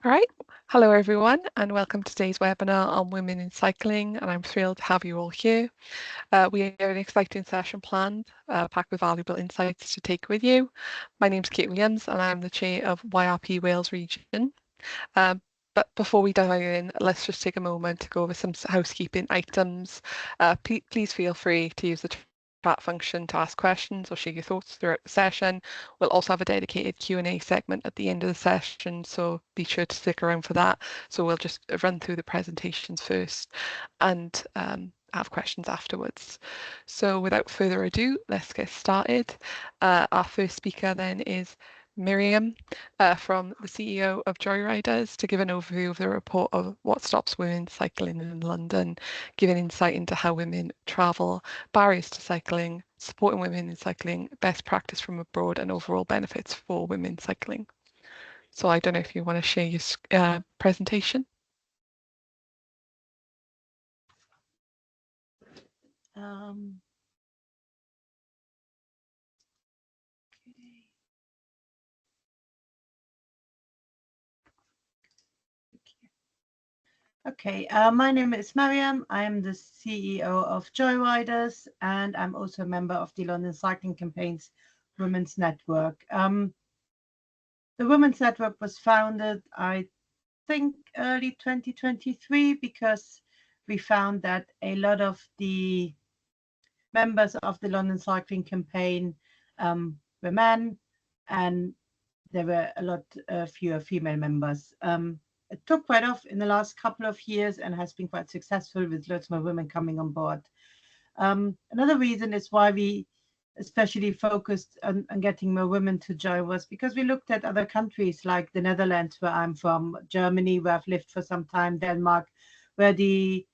All right, hello everyone and welcome to today's webinar on women in cycling, and I'm thrilled to have you all here. We have an exciting session planned, packed with valuable insights to take with you. My name's Kate Williams and I'm the chair of YRP Wales region. But before we dive in, let's just take a moment to go over some housekeeping items. Please feel free to use the chat function to ask questions or share your thoughts throughout the session. We'll also have a dedicated Q&A segment at the end of the session, so be sure to stick around for that. So we'll just run through the presentations first and have questions afterwards. So without further ado, let's get started. Our first speaker then is Mariam from the CEO of Joyriders to give an overview of the report of what stops women cycling in London, giving insight into how women travel, barriers to cycling, supporting women in cycling, best practice from abroad, and overall benefits for women cycling. So I don't know if you want to share your presentation. Okay, my name is Mariam. I am the CEO of Joyriders, and I'm also a member of the London Cycling Campaign's Women's Network. The Women's Network was founded, I think, early 2023, because we found that a lot of the members of the London Cycling Campaign were men, and there were a lot fewer female members. It took quite off in the last couple of years and has been quite successful with lots more women coming on board. Another reason is why we especially focused on getting more women to join was because we looked at other countries like the Netherlands, where I'm from, Germany, where I've lived for some time, Denmark, where the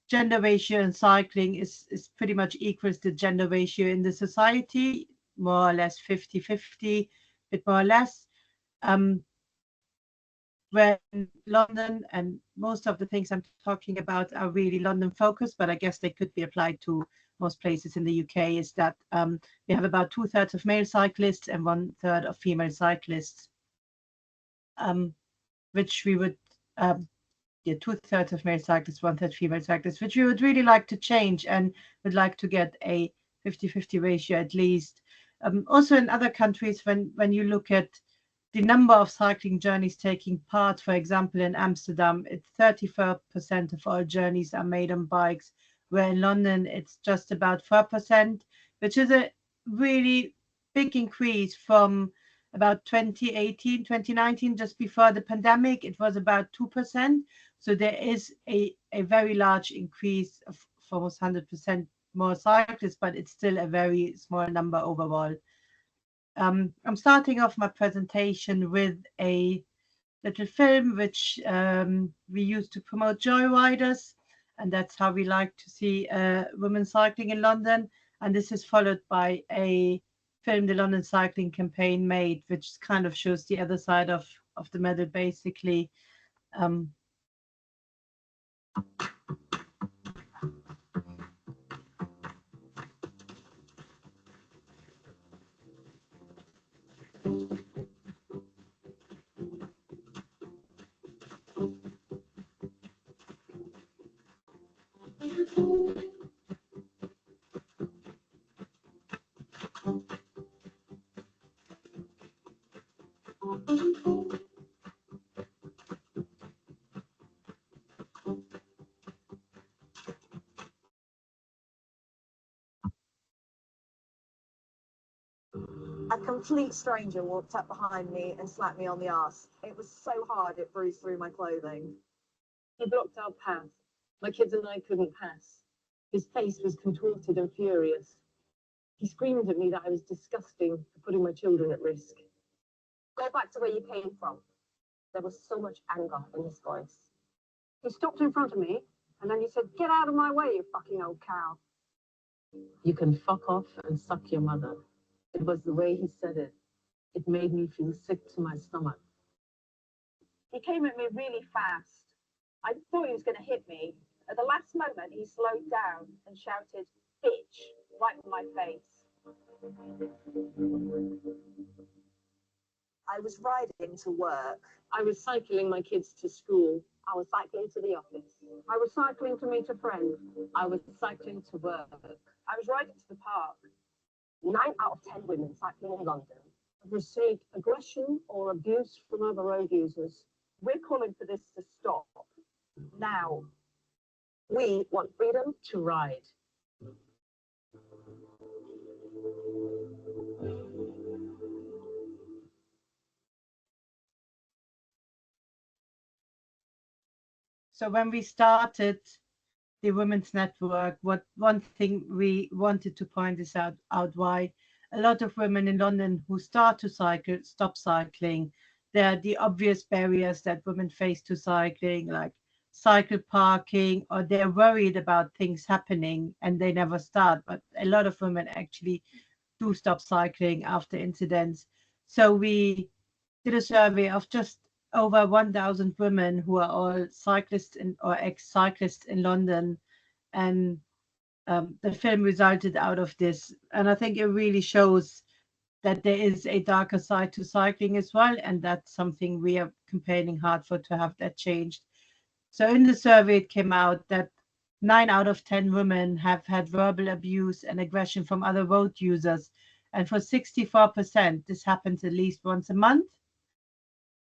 gender ratio in cycling is pretty much equals the gender ratio in the society, more or less 50-50, bit more or less. Where in London, and most of the things I'm talking about are really London focused, but I guess they could be applied to most places in the UK, is that we have about 2/3 of male cyclists and 1/3 of female cyclists, which we would, 2/3 of male cyclists, 1/3 female cyclists, which we would really like to change and would like to get a 50-50 ratio at least. Also in other countries, when you look at the number of cycling journeys taking part, for example, in Amsterdam, it's 34% of all journeys are made on bikes, where in London it's just about 4%, which is a really big increase from about 2018, 2019, just before the pandemic. It was about 2%. So there is a very large increase of almost 100% more cyclists, but it's still a very small number overall. I'm starting off my presentation with a little film which we use to promote Joyriders, and that's how we like to see women cycling in London. And this is followed by a film the London Cycling Campaign made, which kind of shows the other side of the medal, basically. A complete stranger walked up behind me and slapped me on the arse. It was so hard it bruised through my clothing. He blocked our path. My kids and I couldn't pass. His face was contorted and furious. He screamed at me that I was disgusting for putting my children at risk. Go back to where you came from. There was so much anger in his voice. He stopped in front of me, and then he said, "Get out of my way, you fucking old cow." You can fuck off and suck your mother. It was the way he said it. It made me feel sick to my stomach. He came at me really fast. I thought he was going to hit me. At the last moment, he slowed down and shouted, "Bitch," right in my face. I I was riding to work. I was cycling my kids to school. I was cycling to the office. I was cycling to meet a friend. I was cycling to work. I was riding to the park. 9 out of 10 women cycling in London I've received aggression or abuse from other road users. We're calling for this to stop now. We want freedom To ride. So when we started the Women's Network, one thing we wanted to point this out why a lot of women in London who start to cycle stop cycling. There are the obvious barriers that women face to cycling, like cycle parking, or they're worried about things happening and they never start. But a lot of women actually do stop cycling after incidents. So we did a survey of just over 1,000 women who are all cyclists or ex-cyclists in London, and the film resulted out of this. And I think it really shows that there is a darker side to cycling as well, and that's something we are campaigning hard for, to have that changed. So in the survey, it came out that 9 out of 10 women have had verbal abuse and aggression from other road users, and for 64%, this happens at least once a month.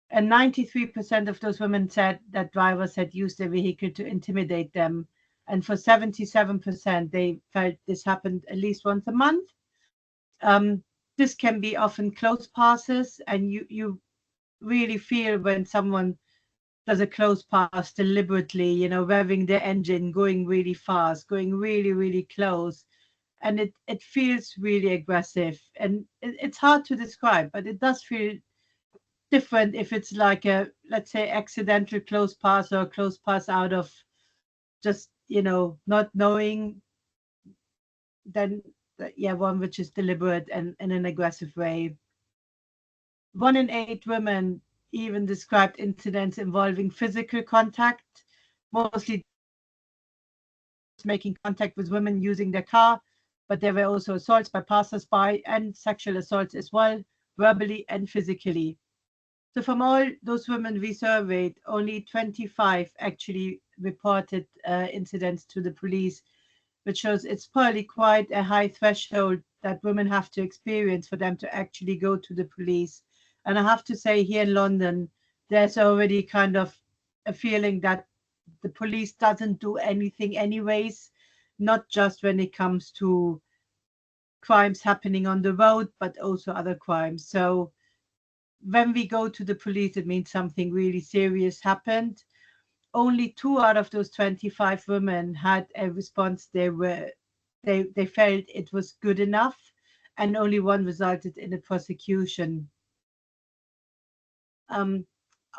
And 93% of those women said that drivers had used their vehicle to intimidate them. And for 77%, they felt this happened at least once a month. This can be often close passes, and you really feel when someone does a close pass deliberately, you know, revving their engine, going really fast, going really, really close. And it feels really aggressive. And it's hard to describe, but it does feel different if it's like a, let's say, accidental close pass, or a close pass out of just, you know, not knowing, then one which is deliberate and in an aggressive way. 1 in 8 women even described incidents involving physical contact, mostly making contact with women using their car, but there were also assaults by passers-by and sexual assaults as well, verbally and physically. So from all those women we surveyed, only 25 actually reported incidents to the police, which shows it's probably quite a high threshold that women have to experience for them to actually go to the police. And I have to say, here in London, there's already kind of a feeling that the police doesn't do anything anyways, not just when it comes to crimes happening on the road, but also other crimes. So when we go to the police, it means something really serious happened. Only 2 out of those 25 women had a response they felt it was good enough, and only 1 resulted in a prosecution.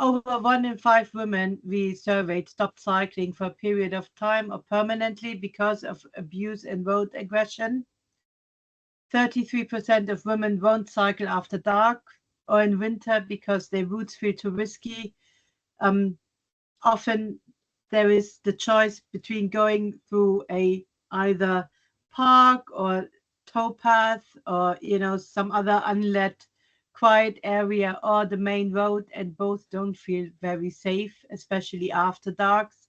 Over 1 in 5 women we surveyed stopped cycling for a period of time or permanently because of abuse and road aggression. 33% of women won't cycle after dark or in winter because their routes feel too risky. Often there is the choice between going through a either park or towpath, or, you know, some other unlit quiet area, or the main road, and both don't feel very safe, especially after darks.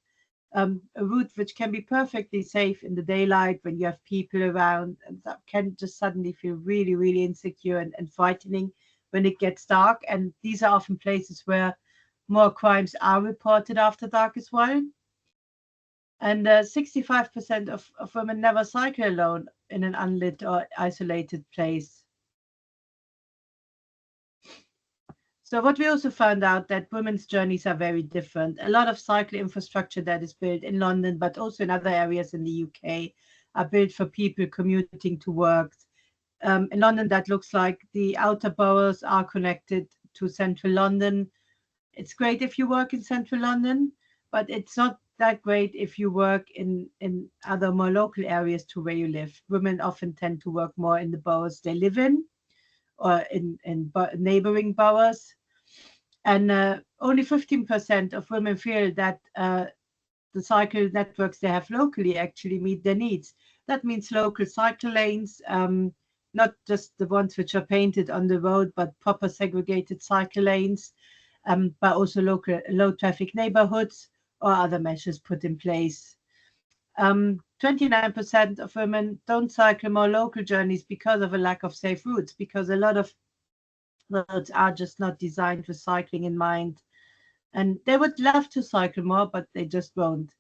A route which can be perfectly safe in the daylight when you have people around, and that can just suddenly feel really, really insecure and frightening when it gets dark. And these are often places where more crimes are reported after dark as well. And 65% of women never cycle alone in an unlit or isolated place. So what we also found out that women's journeys are very different. A lot of cycle infrastructure that is built in London, but also in other areas in the UK, are built for people commuting to work. In London, that looks like the outer boroughs are connected to central London. It's great if you work in central London, but it's not that great if you work in other more local areas to where you live. Women often tend to work more in the boroughs they live in, or in neighboring boroughs. And only 15% of women feel that the cycle networks they have locally actually meet their needs. That means local cycle lanes, not just the ones which are painted on the road, but proper segregated cycle lanes, but also local low traffic neighborhoods or other measures put in place. 29% of women don't cycle more local journeys because of a lack of safe routes, because a lot of roads are just not designed with cycling in mind. And they would love to cycle more, but they just won't.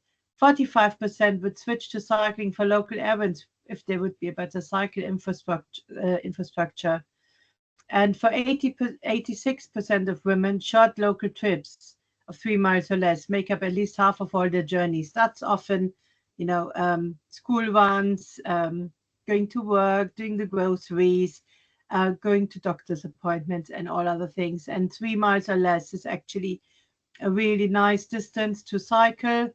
45% would switch to cycling for local errands if there would be a better cycle infrastructure. And for 86% of women, short local trips of 3 miles or less make up at least half of all their journeys. That's often, school runs, going to work, doing the groceries, going to doctor's appointments and all other things. And 3 miles or less is actually a really nice distance to cycle.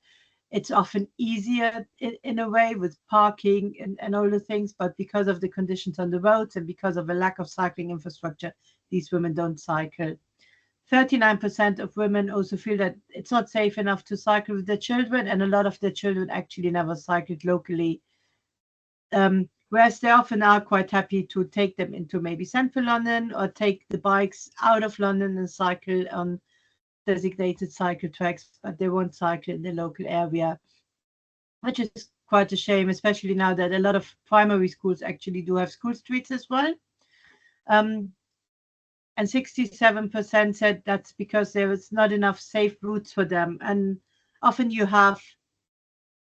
It's often easier in a way with parking and all the things, but because of the conditions on the roads and because of a lack of cycling infrastructure, these women don't cycle. 39% of women also feel that it's not safe enough to cycle with their children, and a lot of their children actually never cycled locally. Whereas they often are quite happy to take them into maybe central London or take the bikes out of London and cycle on designated cycle tracks, but they won't cycle in the local area, which is quite a shame, especially now that a lot of primary schools actually do have school streets as well. And 67% said that's because there is not enough safe routes for them. And often you have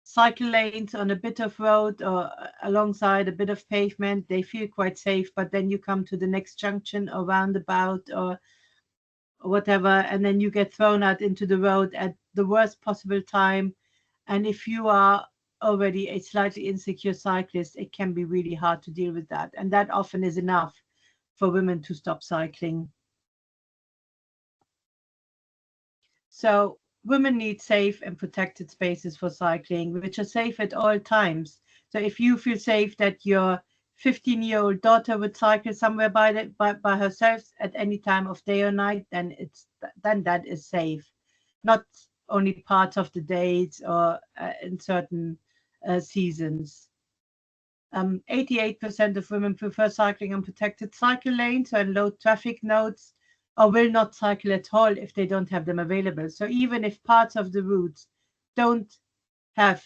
cycle lanes on a bit of road or alongside a bit of pavement. They feel quite safe, but then you come to the next junction or roundabout or whatever, and then you get thrown out into the road at the worst possible time. And if you are already a slightly insecure cyclist, it can be really hard to deal with that. And that often is enough for women to stop cycling. So women need safe and protected spaces for cycling, which are safe at all times. So if you feel safe that your 15-year-old daughter would cycle somewhere by herself at any time of day or night, then that is safe. Not only parts of the days or in certain seasons. 88% of women prefer cycling on protected cycle lanes or in low traffic nodes, or will not cycle at all if they don't have them available. So even if parts of the routes don't have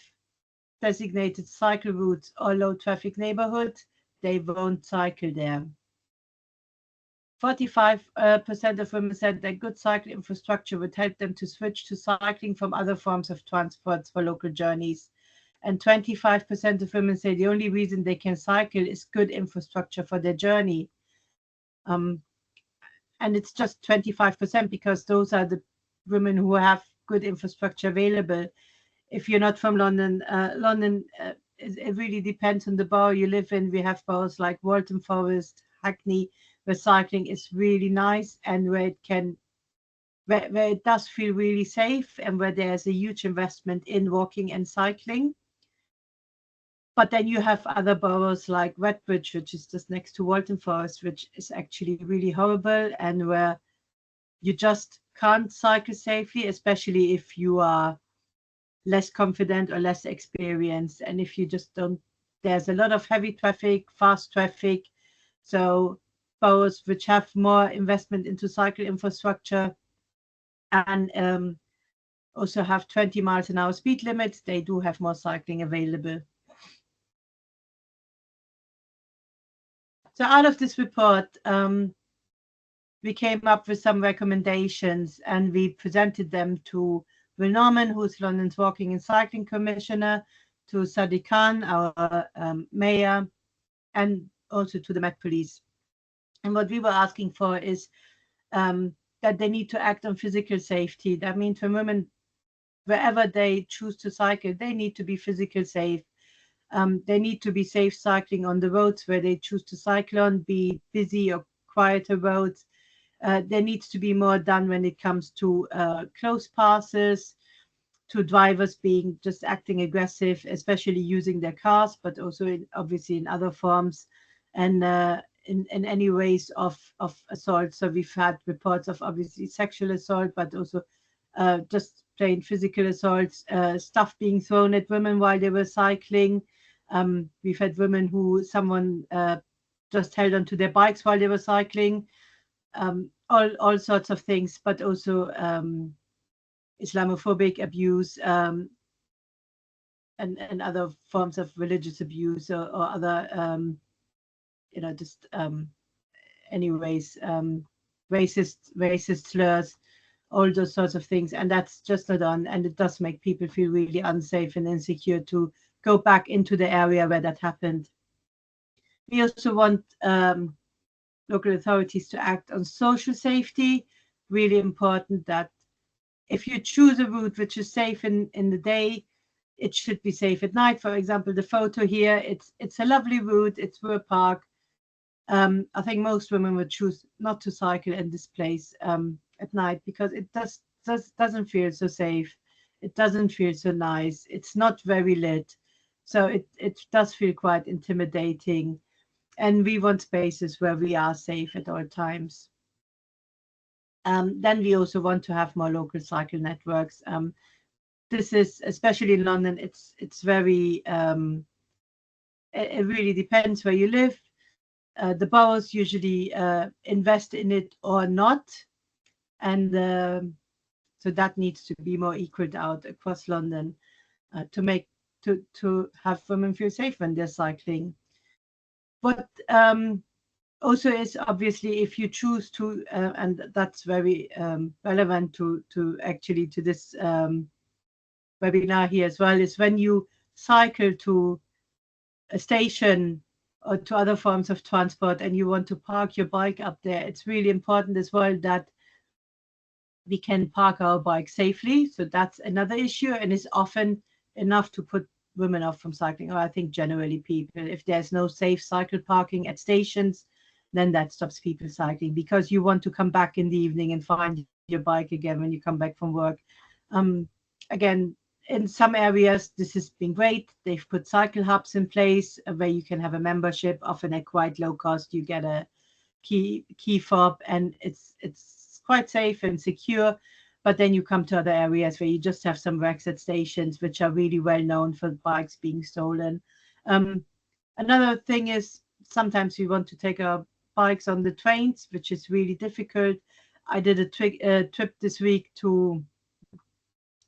designated cycle routes or low traffic neighborhoods, they won't cycle there. 45% of women said that good cycle infrastructure would help them to switch to cycling from other forms of transport for local journeys. And 25% of women say the only reason they can cycle is good infrastructure for their journey. And it's just 25% because those are the women who have good infrastructure available. If you're not from London, it really depends on the borough you live in. We have boroughs like Waltham Forest, Hackney, where cycling is really nice and where it does feel really safe and where there's a huge investment in walking and cycling. But then you have other boroughs like Redbridge, which is just next to Waltham Forest, which is actually really horrible and where you just can't cycle safely, especially if you are less confident or less experienced. And if you just don't, there's a lot of heavy traffic, fast traffic. So boroughs which have more investment into cycle infrastructure and also have 20 miles an hour speed limits, they do have more cycling available. So out of this report, we came up with some recommendations and we presented them to Will Norman, who's London's Walking and Cycling Commissioner, to Sadiq Khan, our mayor, and also to the Met Police. And what we were asking for is that they need to act on physical safety. That means for women, wherever they choose to cycle, they need to be physically safe. They need to be safe cycling on the roads where they choose to cycle on, be busy or quieter roads. There needs to be more done when it comes to close passes, to drivers being just acting aggressive, especially using their cars, but also obviously in other forms and in any ways of assault. So we've had reports of obviously sexual assault, but also just plain physical assaults, stuff being thrown at women while they were cycling. We've had women who someone just held onto their bikes while they were cycling, all sorts of things, but also Islamophobic abuse, and other forms of religious abuse, or other, just anyways, racist slurs, all those sorts of things, and that's just not on, and it does make people feel really unsafe and insecure to go back into the area where that happened. We also want local authorities to act on social safety. Really important that if you choose a route which is safe in the day, it should be safe at night. For example, the photo here, it's a lovely route. It's through a park. I think most women would choose not to cycle in this place at night because it doesn't feel so safe. It doesn't feel so nice. It's not very lit. So it does feel quite intimidating. And we want spaces where we are safe at all times. Then we also want to have more local cycle networks. This is, especially in London, it's very, it really depends where you live. The boroughs usually invest in it or not. And so that needs to be more equaled out across London to have women feel safe when they're cycling. But also is obviously if you choose to, and that's very relevant to this webinar here as well, is when you cycle to a station or to other forms of transport and you want to park your bike up there, it's really important as well that we can park our bike safely. So that's another issue, and it's often enough to put women off from cycling, or I think generally people. If there's no safe cycle parking at stations, then that stops people cycling, because you want to come back in the evening and find your bike again when you come back from work. Again, in some areas, this has been great. They've put cycle hubs in place where you can have a membership, often at quite low cost. You get a key fob, and it's quite safe and secure. But then you come to other areas where you just have some wrecks at stations, which are really well known for bikes being stolen. Another thing is sometimes we want to take our bikes on the trains, which is really difficult. I did a trip this week to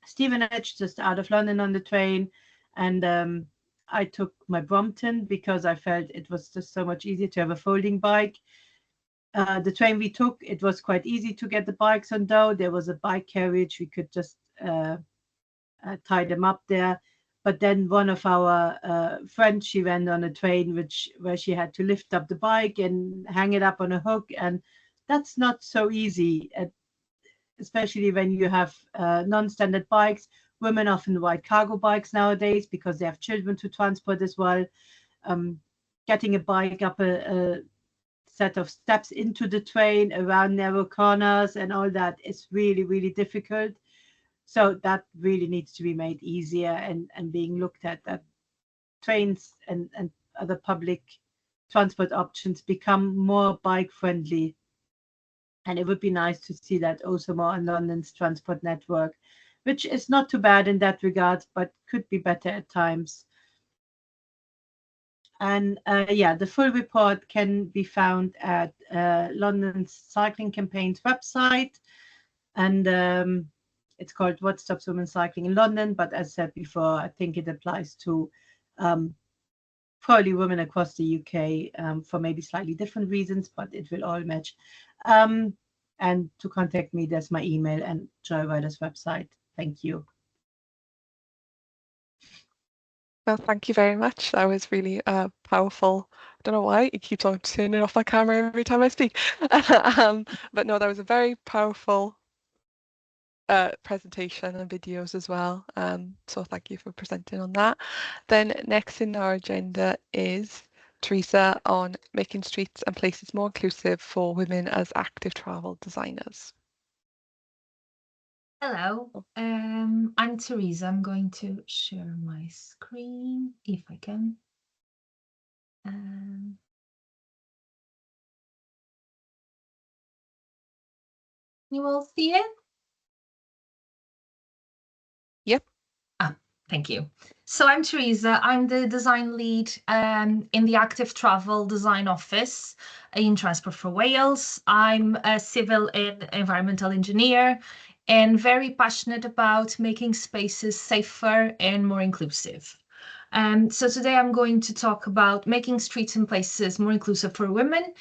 Stevenage, just out of London, on the train, and I took my Brompton because I felt it was just so much easier to have a folding bike. The train we took, it was quite easy to get the bikes on, though. There was a bike carriage. We could just tie them up there. But then one of our friends, she went on a train where she had to lift up the bike and hang it up on a hook. And that's not so easy, especially when you have non-standard bikes. Women often ride cargo bikes nowadays because they have children to transport as well. Getting a bike up a set of steps into the train, around narrow corners and all that is really, really difficult. So that really needs to be made easier and being looked at, that trains and other public transport options become more bike friendly. And it would be nice to see that also more on London's transport network, which is not too bad in that regard, but could be better at times. And yeah, the full report can be found at London's Cycling Campaign's website. And it's called What Stops Women Cycling in London. But as said before, I think it applies to probably women across the UK for maybe slightly different reasons, but it will all match. And to contact me, there's my email and Joyriders website. Thank you. Well, thank you very much. That was really powerful. I don't know why it keeps on turning off my camera every time I speak. But no, that was a very powerful presentation and videos as well. So thank you for presenting on that. Then next in our agenda is Teresa on making streets and places more inclusive for women as active travel designers. Hello, I'm Teresa. I'm going to share my screen if I can. You all see it? Yep. Ah, Thank you. So I'm Teresa. I'm the design lead in the Active Travel Design Office in Transport for Wales. I'm a civil and environmental engineer and very passionate about making spaces safer and more inclusive. So today I'm going to talk about making streets and places more inclusive for women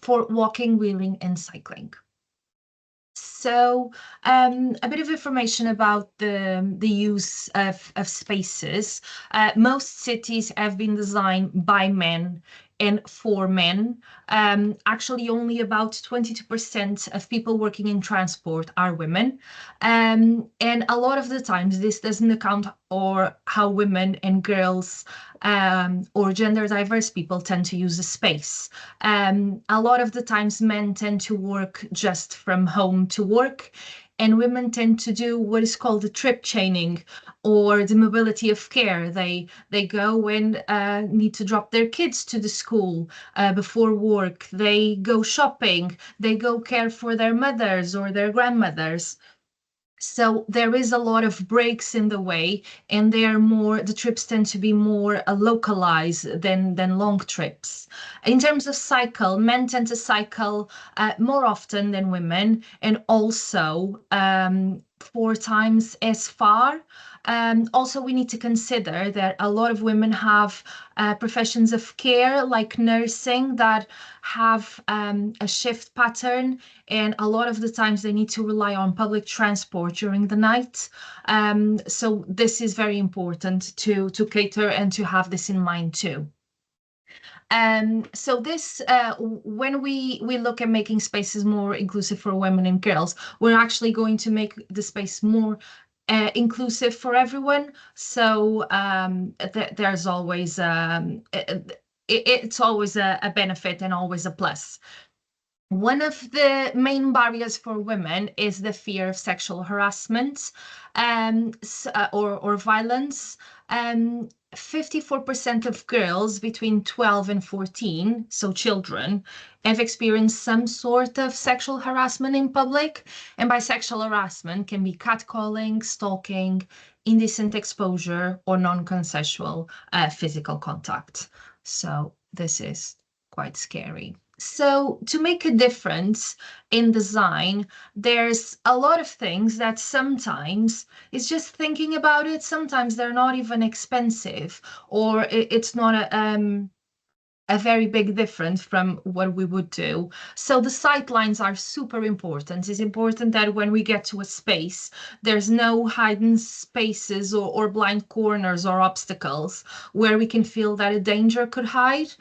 for walking, wheeling and cycling. So a bit of information about the use of spaces. Most cities have been designed by men and for men. Actually, only about 22% of people working in transport are women. And a lot of the times this doesn't account for how women and girls or gender diverse people tend to use a space. A lot of the times men tend to work just from home to work, and women tend to do what is called the trip chaining or the mobility of care. They go and need to drop their kids to the school before work. They go shopping. They go care for their mothers or their grandmothers. So there is a lot of breaks in the way, and the trips tend to be more localized than long trips. In terms of cycle, men tend to cycle more often than women, and also 4 times as far. Also, we need to consider that a lot of women have professions of care like nursing that have a shift pattern, and a lot of the times they need to rely on public transport during the night. So this is very important to cater and to have this in mind too. So this, when we look at making spaces more inclusive for women and girls, we're actually going to make the space more inclusive for everyone. So there's always it's always a benefit and always a plus. One of the main barriers for women is the fear of sexual harassment or violence. 54% of girls between 12 and 14, so children, have experienced some sort of sexual harassment in public. And by sexual harassment can be catcalling, stalking, indecent exposure, or non-consensual physical contact. So this is quite scary. So to make a difference in design, there's a lot of things that sometimes it's just thinking about it. Sometimes they're not even expensive, or it's not a very big difference from what we would do. So the sight lines are super important. It's important that when we get to a space, there's no hidden spaces or blind corners or obstacles where we can feel that a danger could hide.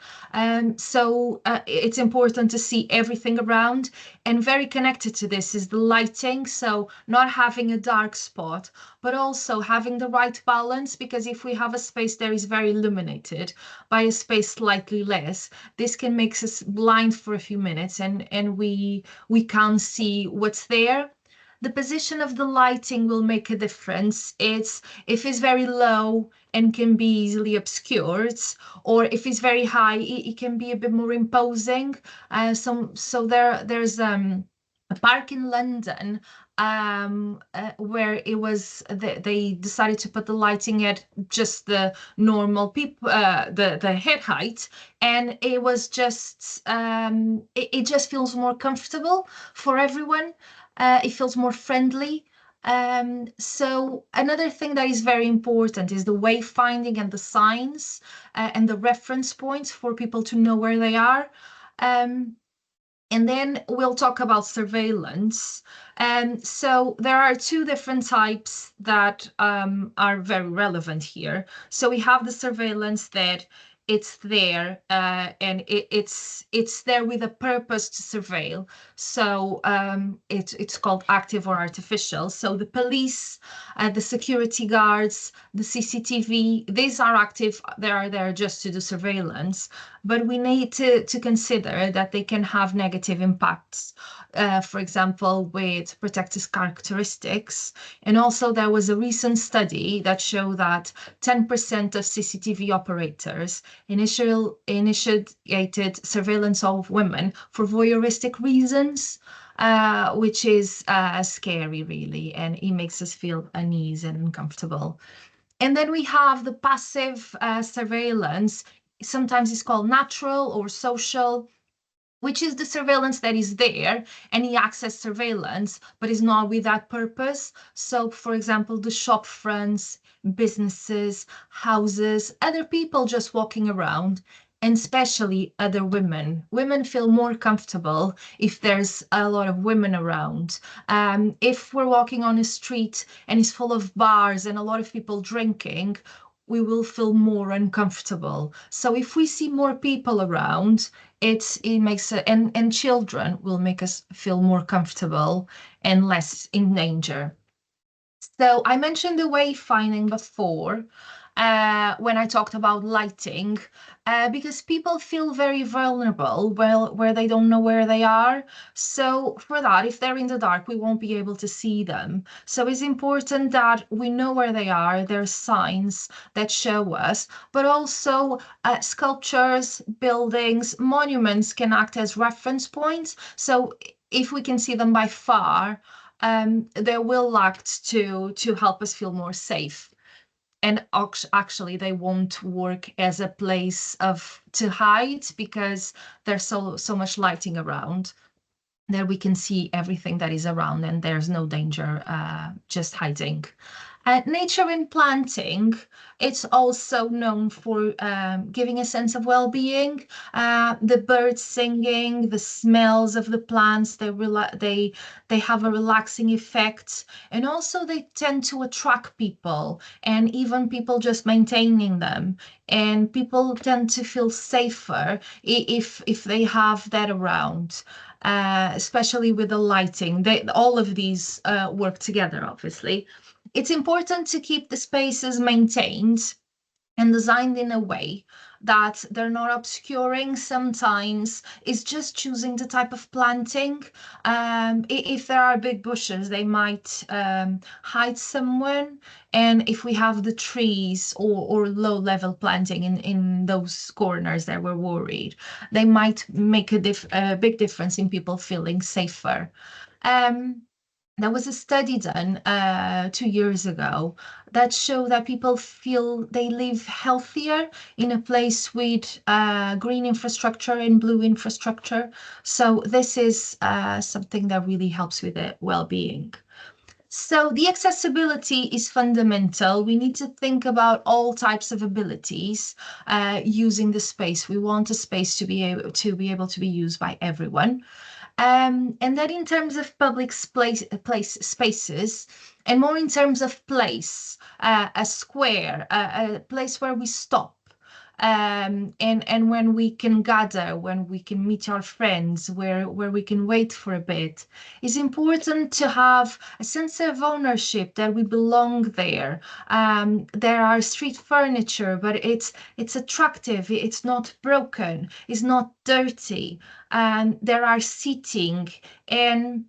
So it's important to see everything around, and very connected to this is the lighting. So not having a dark spot, but also having the right balance, because if we have a space that is very illuminated by a space slightly less, this can make us blind for a few minutes, and we can't see what's there. The position of the lighting will make a difference. If it's very low and can be easily obscured, or if it's very high, it can be a bit more imposing. So there's a park in London where it was they decided to put the lighting at just the normal the head height, and it was just it just feels more comfortable for everyone. It feels more friendly. So another thing that is very important is the wayfinding and the signs and the reference points for people to know where they are. And then we'll talk about surveillance. So there are 2 different types that are very relevant here. So we have the surveillance that it's there and it's there with a purpose to surveil. So it's called active or artificial. So the police, the security guards, the CCTV, these are active. They are there just to do surveillance, but we need to consider that they can have negative impacts. For example, with protective characteristics. And also there was a recent study that showed that 10% of CCTV operators initiated surveillance of women for voyeuristic reasons, which is scary really, and it makes us feel uneasy and uncomfortable. And then we have the passive surveillance. Sometimes it's called natural or social, which is the surveillance that is there, any access surveillance, but is not with that purpose. So, for example, the shop fronts, businesses, houses, other people just walking around, and especially other women. Women feel more comfortable if there's a lot of women around. If we're walking on a street and it's full of bars and a lot of people drinking, we will feel more uncomfortable. So if we see more people around, it makes and children will make us feel more comfortable and less in danger. So I mentioned the wayfinding before when I talked about lighting, because people feel very vulnerable where they don't know where they are. So for that, if they're in the dark, we won't be able to see them. So it's important that we know where they are. There's signs that show us, but also sculptures, buildings, monuments can act as reference points. So if we can see them by far, they will act to help us feel more safe. And actually, they won't work as a place to hide because there's so much lighting around that we can see everything that is around and there's no danger just hiding. Nature in planting, it's also known for giving a sense of well-being. The birds singing, the smells of the plants, they have a relaxing effect, and also they tend to attract people, and even people just maintaining them. And people tend to feel safer if they have that around. Especially with the lighting, all of these work together, obviously. It's important to keep the spaces maintained and designed in a way that they're not obscuring. Sometimes it's just choosing the type of planting. If there are big bushes, they might hide someone. And if we have the trees or low-level planting in those corners that we're worried, they might make a big difference in people feeling safer. There was a study done 2 years ago that showed that people feel they live healthier in a place with green infrastructure and blue infrastructure. So this is something that really helps with the well-being. So the accessibility is fundamental. We need to think about all types of abilities using the space. We want a space to be able to be used by everyone. And that in terms of public spaces, and more in terms of place, a square, a place where we stop, and when we can gather, when we can meet our friends, where we can wait for a bit. It's important to have a sense of ownership, that we belong there. There are street furniture, but it's attractive, it's not broken, it's not dirty. There are seating, and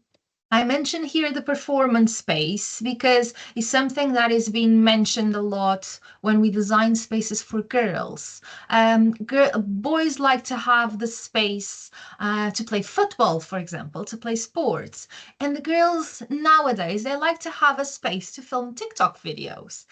I mention here the performance space because it's something that is being mentioned a lot when we design spaces for girls. Boys like to have the space to play football, for example, to play sports. And the girls nowadays, they like to have a space to film TikTok videos.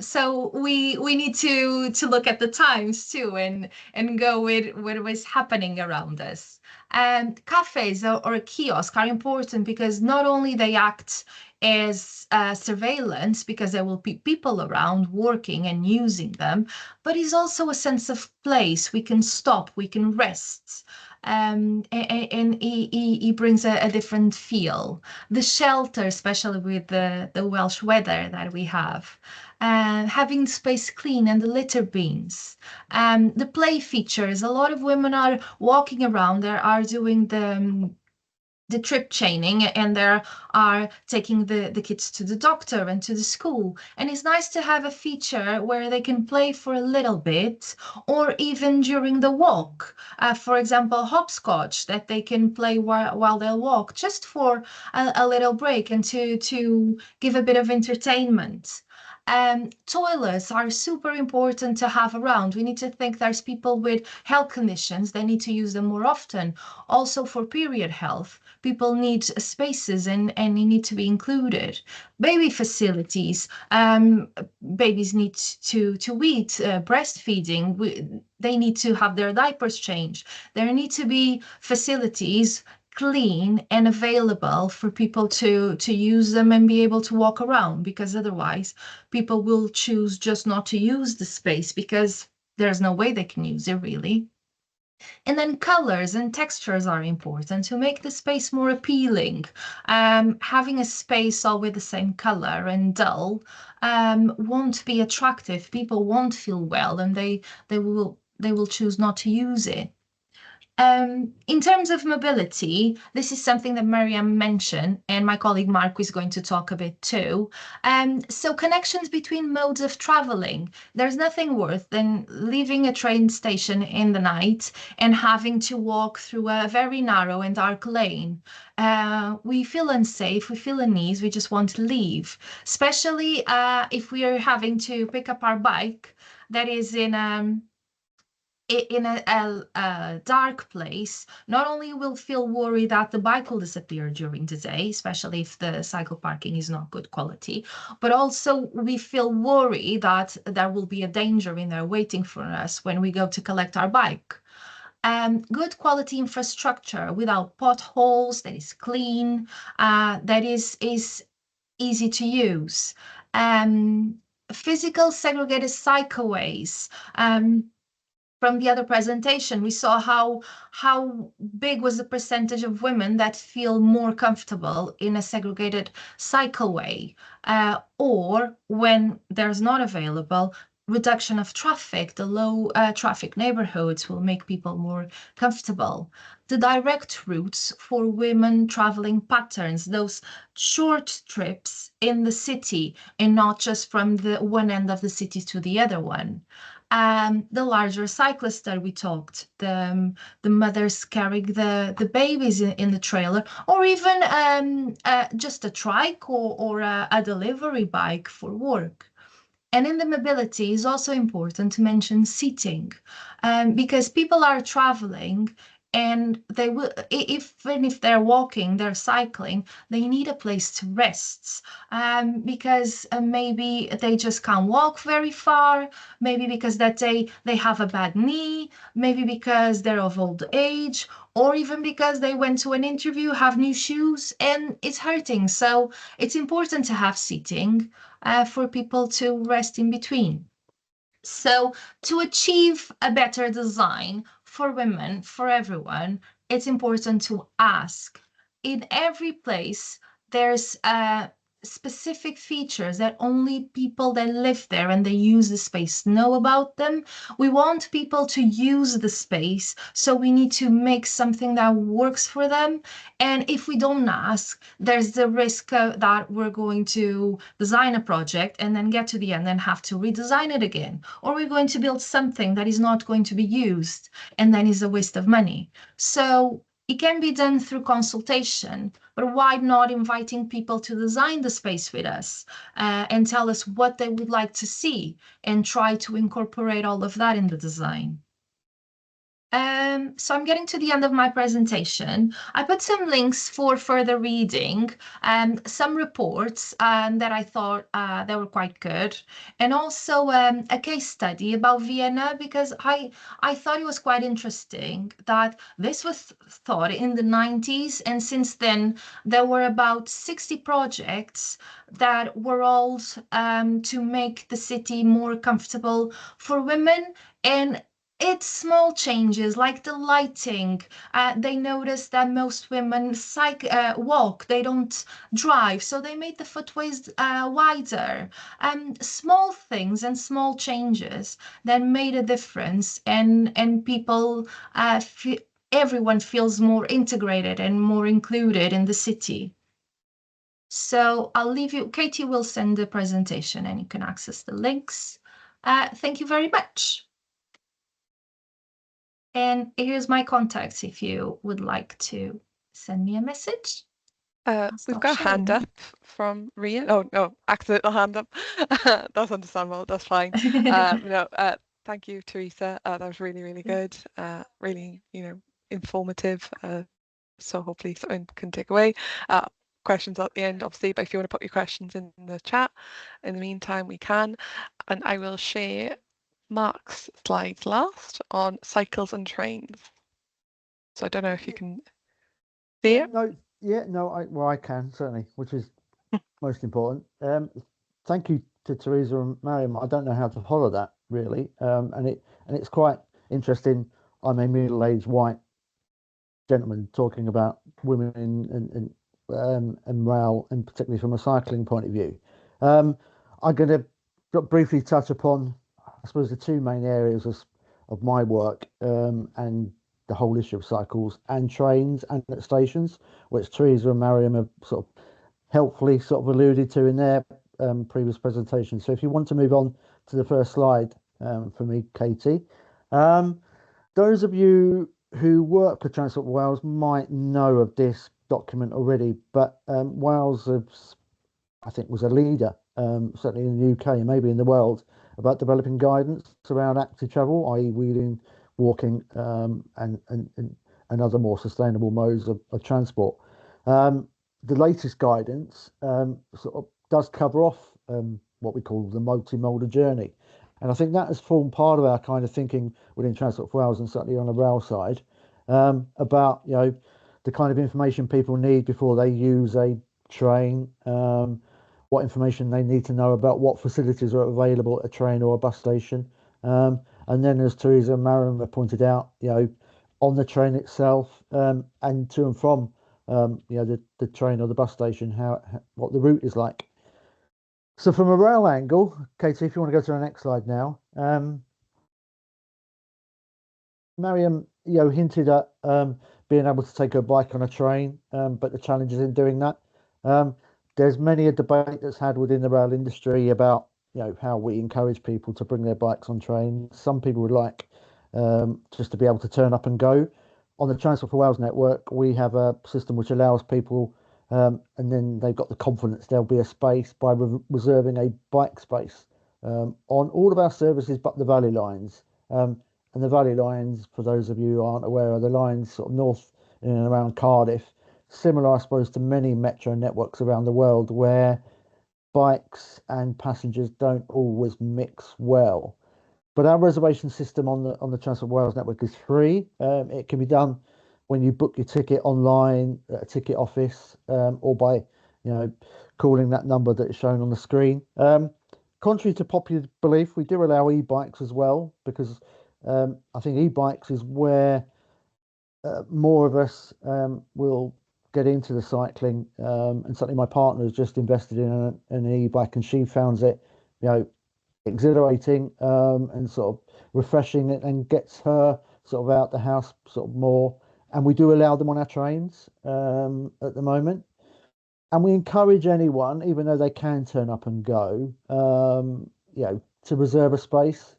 So we need to look at the times too and go with what is happening around us. Cafes or a kiosk are important because not only they act as surveillance because there will be people around working and using them, but it's also a sense of place. We can stop, we can rest. And he brings a different feel. The shelter, especially with the Welsh weather that we have, having space clean and the litter bins, the play features. A lot of women are walking around, they are doing the trip chaining, and they are taking the kids to the doctor and to the school. And it's nice to have a feature where they can play for a little bit, or even during the walk. For example, hopscotch, that they can play while they'll walk, just for a little break and to give a bit of entertainment. Toilets are super important to have around. We need to think there's people with health conditions, they need to use them more often. Also for period health, people need spaces and they need to be included. Baby facilities, babies need to eat, breastfeeding, they need to have their diapers changed. There need to be facilities clean and available for people to use them and be able to walk around, because otherwise people will choose just not to use the space because there's no way they can use it really. And then colors and textures are important to make the space more appealing. Having a space all with the same color and dull won't be attractive. People won't feel well, and they will choose not to use it. In terms of mobility, this is something that Mariam mentioned, and my colleague Mark is going to talk a bit too. So connections between modes of traveling. There's nothing worse than leaving a train station in the night and having to walk through a very narrow and dark lane. We feel unsafe, we feel unease, we just want to leave, especially if we are having to pick up our bike that is in a dark place. Not only will feel worried that the bike will disappear during the day, especially if the cycle parking is not good quality, but also we feel worried that there will be a danger in there waiting for us when we go to collect our bike. Good quality infrastructure without potholes, that is clean, that is easy to use. Physical segregated cycleways. From the other presentation, we saw how big was the percentage of women that feel more comfortable in a segregated cycleway, or when there's not available, reduction of traffic. The low traffic neighborhoods will make people more comfortable. The direct routes for women traveling patterns, those short trips in the city and not just from the one end of the city to the other one. The larger cyclists that we talked, the mothers carrying the babies in the trailer, or even just a trike or a delivery bike for work. And in the mobility is also important to mention seating, because people are traveling and they will, even if they're walking, they're cycling, they need a place to rest, because maybe they just can't walk very far, maybe because that day they have a bad knee, maybe because they're of old age, or even because they went to an interview, have new shoes, and it's hurting. So it's important to have seating for people to rest in between. So to achieve a better design for women, for everyone, it's important to ask. In every place, there's specific features that only people that live there and they use the space know about them. We want people to use the space, so we need to make something that works for them. And if we don't ask, there's the risk that we're going to design a project and then get to the end and have to redesign it again. Or we're going to build something that is not going to be used and then is a waste of money. So it can be done through consultation, but why not inviting people to design the space with us and tell us what they would like to see and try to incorporate all of that in the design. So I'm getting to the end of my presentation. I put some links for further reading, some reports that I thought they were quite good, and also a case study about Vienna, because I thought it was quite interesting that this was thought in the 90s, and since then there were about 60 projects that were all to make the city more comfortable for women. And it's small changes like the lighting. They noticed that most women walk, they don't drive, so they made the footways wider. Small things and small changes that made a difference, and people, everyone feels more integrated and more included in the city. So I'll leave you, Katie will send the presentation and you can access the links. Thank you very much. And here's my contacts if you would like to send me a message. We've Stop got a hand sharing. up from Ria. Oh, no, accidental hand up. That's understandable. That's fine. No, thank you, Teresa. That was really, really good. Really, informative. So hopefully someone can take away. Questions at the end, obviously, but if you want to put your questions in the chat, in the meantime, we can. And I will share Mark's slides last on cycles and trains. So I don't know if you can see it. I can certainly, which is most important. Thank you to Teresa and Mariam. I don't know how to follow that really, and it's quite interesting. I'm a middle-aged white gentleman talking about women and rail, and particularly from a cycling point of view. I'm going to briefly touch upon, I suppose, the two main areas of my work, and the whole issue of cycles and trains and at stations, which Teresa and Mariam have sort of helpfully sort of alluded to in their previous presentation. So if you want to move on to the first slide for me, Katie. Those of you who work for Transport for Wales might know of this document already, but Wales, I think, was a leader, certainly in the UK and maybe in the world, about developing guidance around active travel, i.e. wheeling, walking, and other more sustainable modes of transport. The latest guidance sort of does cover off what we call the multimodal journey. And I think that has formed part of our kind of thinking within Transport for Wales, and certainly on the rail side, about the kind of information people need before they use a train, what information they need to know about what facilities are available at a train or a bus station, and then, as Teresa and Mariam have pointed out, on the train itself, and to and from the train or the bus station, what the route is like. So from a rail angle, Katie, if you want to go to the next slide now, Mariam, hinted at being able to take her bike on a train, but the challenges in doing that. There's many a debate that's had within the rail industry about how we encourage people to bring their bikes on trains. Some people would like just to be able to turn up and go. On the Transport for Wales network, we have a system which allows people, and then they've got the confidence there'll be a space by reserving a bike space on all of our services but the valley lines. And the valley lines, for those of you who aren't aware, are the lines sort of north in and around Cardiff, similar, I suppose, to many metro networks around the world, where bikes and passengers don't always mix well. But our reservation system on the Transport Wales network is free. It can be done when you book your ticket online at a ticket office, or by calling that number that is shown on the screen. Contrary to popular belief, we do allow e-bikes as well, because I think e-bikes is where more of us will get into the cycling, and certainly my partner has just invested in an e-bike, and she finds it exhilarating and sort of refreshing, and gets her sort of out the house sort of more. And we do allow them on our trains at the moment, and we encourage anyone, even though they can turn up and go, to reserve a space,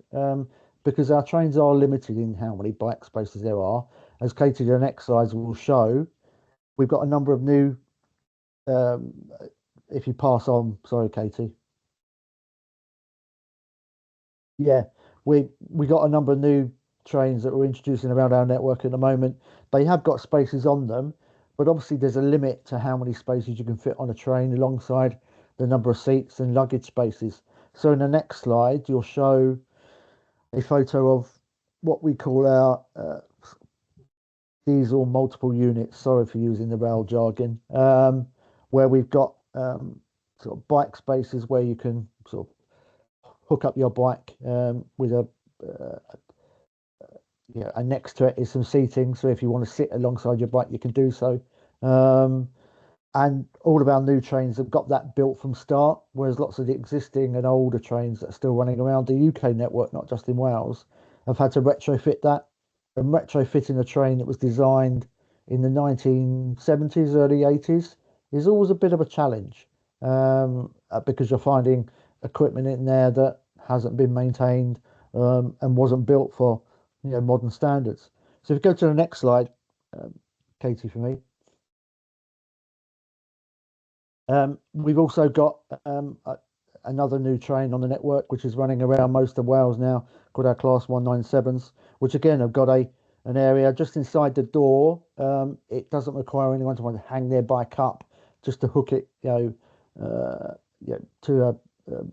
because our trains are limited in how many bike spaces there are. As Katie, the next slides will show, we've got a number of new, if you pass on, sorry, Katie. Yeah, we got a number of new trains that we're introducing around our network at the moment. They have got spaces on them, but obviously there's a limit to how many spaces you can fit on a train, alongside the number of seats and luggage spaces. So in the next slide, you'll show a photo of what we call our diesel multiple units, sorry for using the rail jargon, where we've got sort of bike spaces where you can sort of hook up your bike with and next to it is some seating, so if you want to sit alongside your bike you can do so. And all of our new trains have got that built from start, whereas lots of the existing and older trains that are still running around the UK network, not just in Wales, have had to retrofit that. And retrofitting a train that was designed in the 1970s, early 80s is always a bit of a challenge, because you're finding equipment in there that hasn't been maintained, and wasn't built for modern standards. So if you go to the next slide, Katie, for me. We've also got another new train on the network, which is running around most of Wales now, called our Class 197s, which again have got an area just inside the door. It doesn't require anyone to want to hang their bike up, just to hook it, to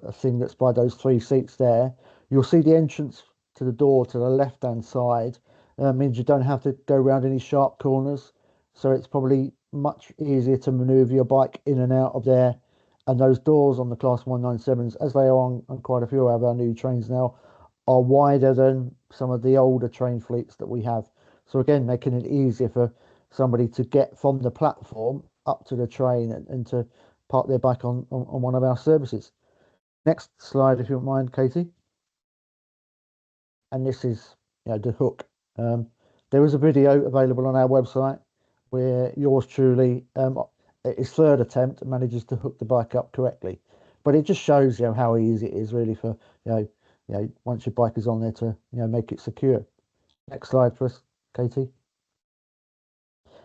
a thing that's by those 3 seats there. You'll see the entrance to the door to the left-hand side. Means you don't have to go around any sharp corners, so it's probably much easier to manoeuvre your bike in and out of there. And those doors on the Class 197s, as they are on quite a few of our new trains now, are wider than some of the older train fleets that we have. So again, making it easier for somebody to get from the platform up to the train and to park their bike on one of our services. Next slide, if you don't mind, Katie. And this is the hook. There is a video available on our website where yours truly, his third attempt, manages to hook the bike up correctly. But it just shows how easy it is really for once your bike is on there to make it secure. Next slide for us, Katie.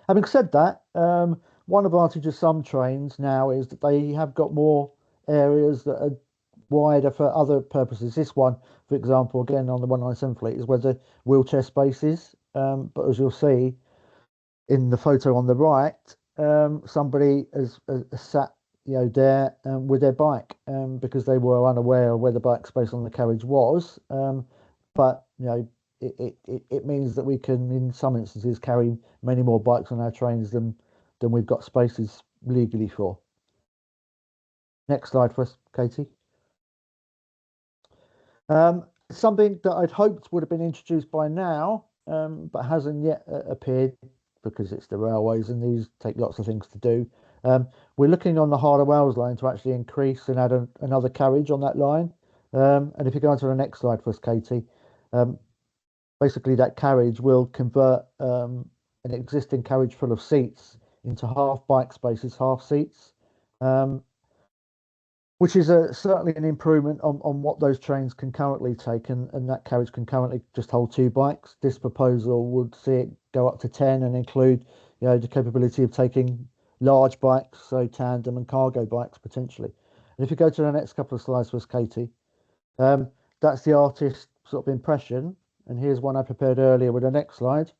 Having said that, one advantage of some trains now is that they have got more areas that are wider for other purposes. This one, for example, again on the 197 fleet, is where the wheelchair space is. But as you'll see in the photo on the right, somebody has sat there with their bike because they were unaware of where the bike space on the carriage was. But it means that we can, in some instances, carry many more bikes on our trains than we've got spaces legally for. Next slide for us, Katie. Something that I'd hoped would have been introduced by now, but hasn't yet appeared because it's the railways and these take lots of things to do. We're looking on the Heart of Wales line to actually increase and add another carriage on that line. And if you go on to the next slide for us, Katie, basically that carriage will convert an existing carriage full of seats into half bike spaces, half seats, which is certainly an improvement on what those trains can currently take, and that carriage can currently just hold 2 bikes. This proposal would see it go up to 10 and include the capability of taking large bikes, so tandem and cargo bikes potentially. And if you go to the next couple of slides for us, Katie, that's the artist sort of impression, and here's one I prepared earlier with the next slide.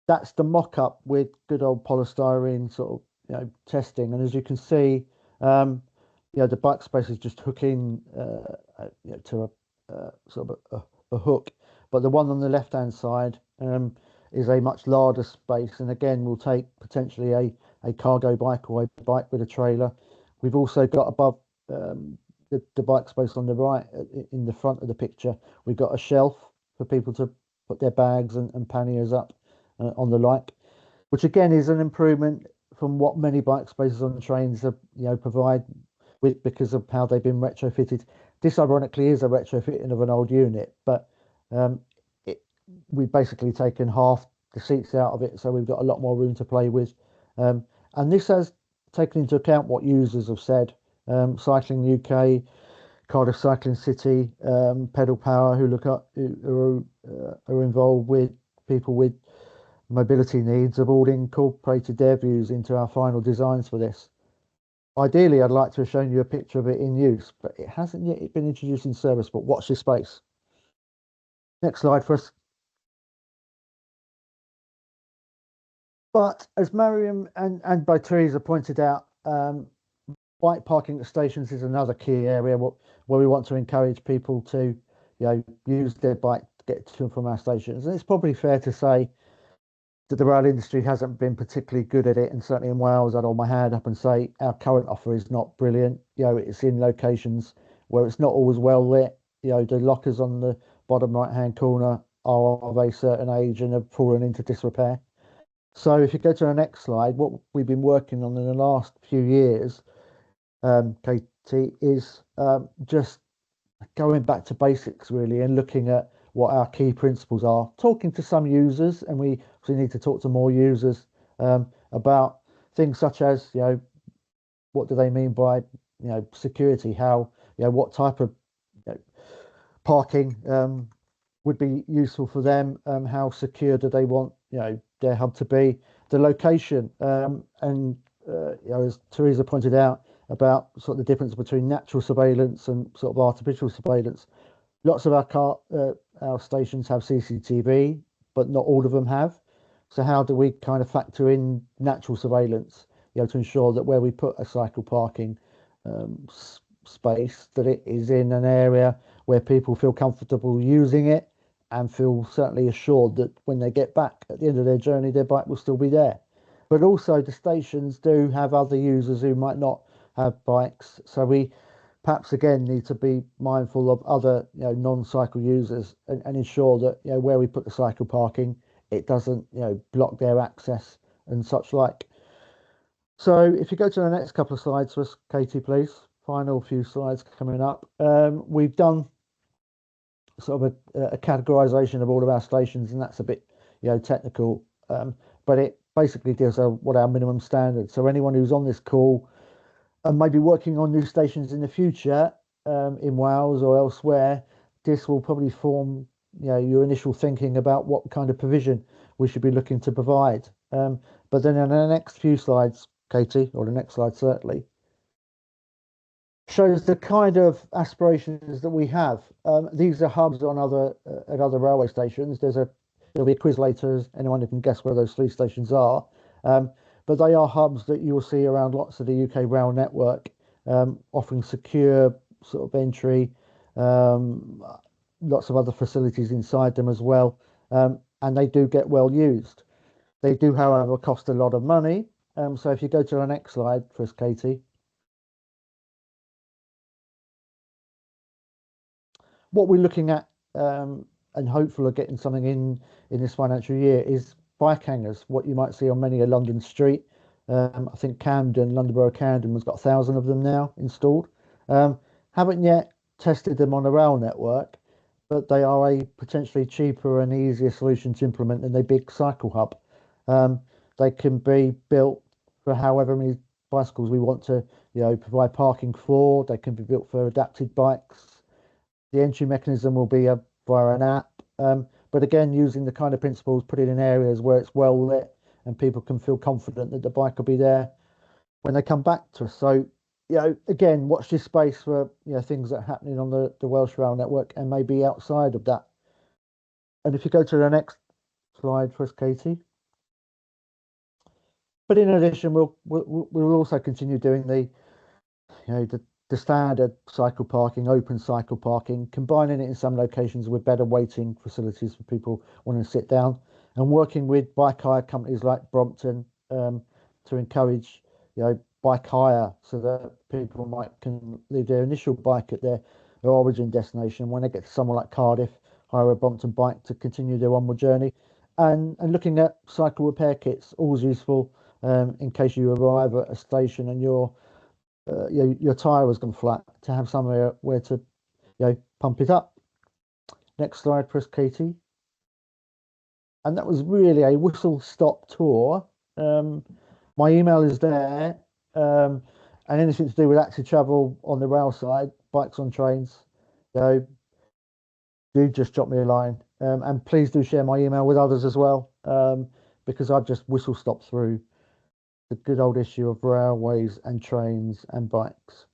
That's the mock-up with good old polystyrene sort of testing, and as you can see, the bike space is just hooking to a sort of a hook, but the one on the left hand side is a much larger space, and again will take potentially a cargo bike or a bike with a trailer. We've also got above the bike space on the right, in the front of the picture, we've got a shelf for people to put their bags and panniers up on the like, which again is an improvement from what many bike spaces on the trains provide because of how they've been retrofitted. This ironically is a retrofitting of an old unit, but we've basically taken half the seats out of it, so we've got a lot more room to play with, and this has taken into account what users have said. Cycling UK, Cardiff Cycling City, Pedal Power, who are involved with people with mobility needs, have all incorporated their views into our final designs for this. Ideally, I'd like to have shown you a picture of it in use, but it hasn't yet been introduced in service. But watch this space. Next slide for us. But as Mariam and by Teresa pointed out, bike parking at stations is another key area where we want to encourage people to use their bike to get to and from our stations. And it's probably fair to say that the rail industry hasn't been particularly good at it, and certainly in Wales, I'd hold my hand up and say our current offer is not brilliant. It's in locations where it's not always well lit. The lockers on the bottom right hand corner are of a certain age and have fallen into disrepair. So if you go to the next slide, what we've been working on in the last few years, Katie, is just going back to basics really, and looking at what our key principles are, talking to some users, and we need to talk to more users about things such as what do they mean by security, how what type of parking would be useful for them, how secure do they want their hub to be, the location, and as Teresa pointed out, about sort of the difference between natural surveillance and sort of artificial surveillance. Lots of our stations have CCTV, but not all of them have. So how do we kind of factor in natural surveillance, to ensure that where we put a cycle parking space, that it is in an area where people feel comfortable using it and feel certainly assured that when they get back at the end of their journey, their bike will still be there. But also the stations do have other users who might not have bikes. So we perhaps again need to be mindful of other non-cycle users and ensure that where we put the cycle parking, it doesn't block their access and such like. So if you go to the next couple of slides for us, Katie, please. Final few slides coming up. We've done sort of a categorization of all of our stations, and that's a bit technical, but it basically gives what our minimum standards. So anyone who's on this call and maybe working on new stations in the future in Wales or elsewhere, this will probably form your initial thinking about what kind of provision we should be looking to provide. But then in the next few slides, Katie, or the next slide certainly, shows the kind of aspirations that we have. These are hubs on at other railway stations. There'll be a quiz later, anyone who can guess where those 3 stations are. But they are hubs that you will see around lots of the UK rail network, offering secure sort of entry, lots of other facilities inside them as well, and they do get well used. They do, however, cost a lot of money. So if you go to the next slide for us, Katie. What we're looking at and hopeful of getting something in this financial year is bike hangers, what you might see on many a London street. I think Camden, London Borough of Camden, has got 1,000 of them now installed. Haven't yet tested them on the rail network, but they are a potentially cheaper and easier solution to implement than a big cycle hub. They can be built for however many bicycles we want to provide parking for. They can be built for adapted bikes. The entry mechanism will be via an app. But again, using the kind of principles, put it in areas where it's well lit and people can feel confident that the bike will be there when they come back to us. So, again, watch this space for things that are happening on the Welsh Rail Network and maybe outside of that. And if you go to the next slide for us, Katie. But in addition, we'll also continue doing the standard cycle parking, open cycle parking, combining it in some locations with better waiting facilities for people wanting to sit down, and working with bike hire companies like Brompton to encourage bike hire, so that people can leave their initial bike at their origin destination. When they get to somewhere like Cardiff, hire a Brompton bike to continue their onward journey, and looking at cycle repair kits, always useful in case you arrive at a station and your tyre has gone flat, to have somewhere where to pump it up. Next slide for us, Katie. And that was really a whistle stop tour. My email is there, and anything to do with active travel on the rail side, bikes on trains, do just drop me a line, and please do share my email with others as well, because I've just whistle stopped through the good old issue of railways and trains and bikes.